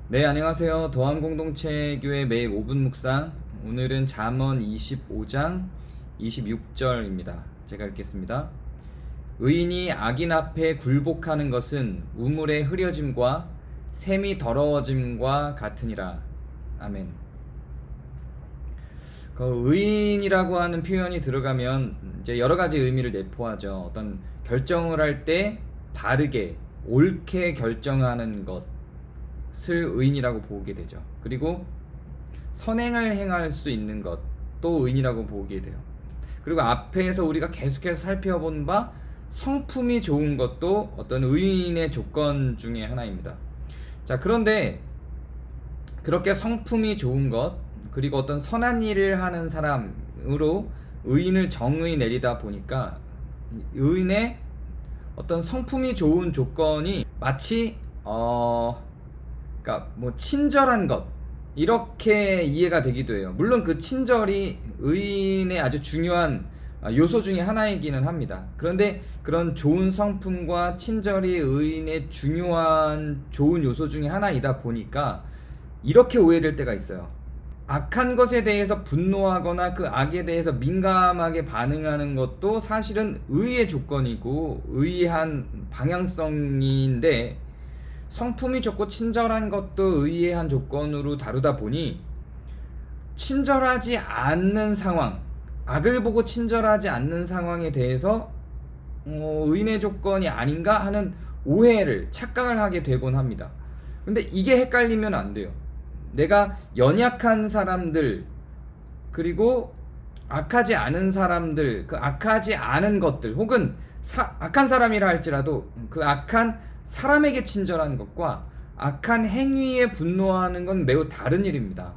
네, 안녕하세요. 더한공동체교회 매일 5분 묵상. 오늘은 잠언 25장 26절입니다. 제가 읽겠습니다. 의인이 악인 앞에 굴복하는 것은 우물의 흐려짐과 샘이 더러워짐과 같으니라. 아멘. 의인이라고 하는 표현이 들어가면 이제 여러 가지 의미를 내포하죠. 어떤 결정을 할 때 바르게, 옳게 결정하는 것을 의인이라고 보게 되죠. 그리고 선행을 행할 수 있는 것도 의인이라고 보게 돼요. 그리고 앞에서 우리가 계속해서 살펴본 바 성품이 좋은 것도 어떤 의인의 조건 중에 하나입니다. 자, 그런데 그렇게 성품이 좋은 것, 그리고 어떤 선한 일을 하는 사람으로 의인을 정의 내리다 보니까 의인의 어떤 성품이 좋은 조건이 마치 그러니까 뭐 친절한 것, 이렇게 이해가 되기도 해요. 물론 그 친절이 의인의 아주 중요한 요소 중에 하나이기는 합니다. 그런데 그런 좋은 성품과 친절이 의인의 중요한 좋은 요소 중에 하나이다 보니까 이렇게 오해될 때가 있어요. 악한 것에 대해서 분노하거나 그 악에 대해서 민감하게 반응하는 것도 사실은 의의 조건이고 의한 방향성인데, 성품이 좋고 친절한 것도 의의 한 조건으로 다루다 보니 친절하지 않는 상황, 악을 보고 친절하지 않는 상황에 대해서 의인의 조건이 아닌가 하는 오해를, 착각을 하게 되곤 합니다. 근데 이게 헷갈리면 안 돼요. 내가 연약한 사람들, 그리고 악하지 않은 사람들, 그 악하지 않은 것들, 혹은 악한 사람이라 할지라도 그 악한 사람에게 친절한 것과 악한 행위에 분노하는 건 매우 다른 일입니다.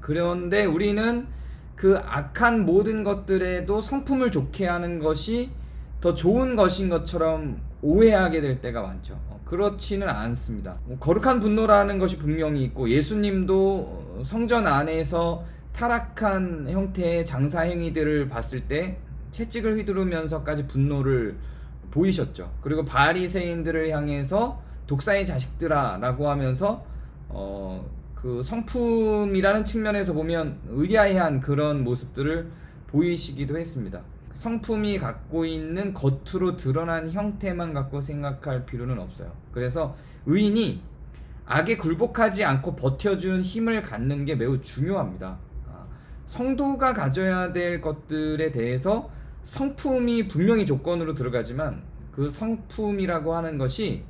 그런데 우리는 그 악한 모든 것들에도 성품을 좋게 하는 것이 더 좋은 것인 것처럼 오해하게 될 때가 많죠. 그렇지는 않습니다. 거룩한 분노라는 것이 분명히 있고, 예수님도 성전 안에서 타락한 형태의 장사 행위들을 봤을 때 채찍을 휘두르면서까지 분노를 보이셨죠. 그리고 바리새인들을 향해서 독사의 자식들아 라고 하면서 그 성품이라는 측면에서 보면 의아해한 그런 모습들을 보이시기도 했습니다. 성품이 갖고 있는 겉으로 드러난 형태만 갖고 생각할 필요는 없어요. 그래서 의인이 악에 굴복하지 않고 버텨주는 힘을 갖는 게 매우 중요합니다. 성도가 가져야 될 것들에 대해서 성품이 분명히 조건으로 들어가지만, 그 성품이라고 하는 것이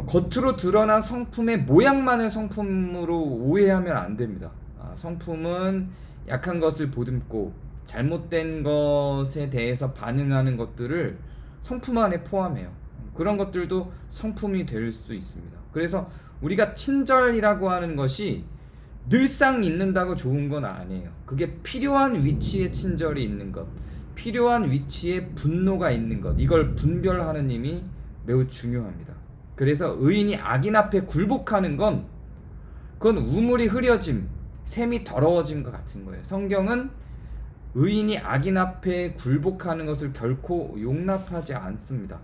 겉으로 드러난 성품의 모양만을 성품으로 오해하면 안 됩니다. 성품은 약한 것을 보듬고 잘못된 것에 대해서 반응하는 것들을 성품 안에 포함해요. 그런 것들도 성품이 될 수 있습니다. 그래서 우리가 친절이라고 하는 것이 늘상 있는다고 좋은 건 아니에요. 그게 필요한 위치에 친절이 있는 것, 필요한 위치에 분노가 있는 것, 이걸 분별하는 힘이 매우 중요합니다. 그래서 의인이 악인 앞에 굴복하는 건, 그건 우물이 흐려짐, 샘이 더러워짐과 같은 거예요. 성경은 의인이 악인 앞에 굴복하는 것을 결코 용납하지 않습니다.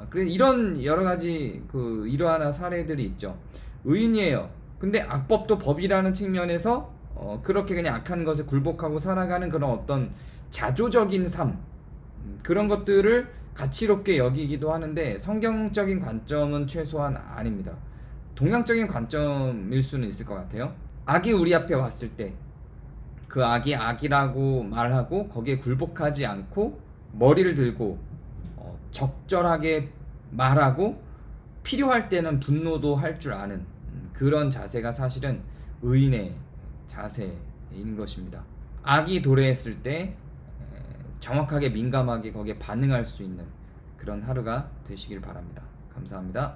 그래서 이런 여러 가지 이러한 사례들이 있죠. 의인이에요. 근데 악법도 법이라는 측면에서 그렇게 그냥 악한 것에 굴복하고 살아가는 그런 어떤 자조적인 삶, 그런 것들을 가치롭게 여기기도 하는데, 성경적인 관점은 최소한 아닙니다. 동양적인 관점일 수는 있을 것 같아요. 악이 우리 앞에 왔을 때 그 악이 악이라고 말하고 거기에 굴복하지 않고 머리를 들고 적절하게 말하고 필요할 때는 분노도 할 줄 아는 그런 자세가 사실은 의인의 자세인 것입니다. 악이 도래했을 때 정확하게 민감하게 거기에 반응할 수 있는 그런 하루가 되시길 바랍니다. 감사합니다.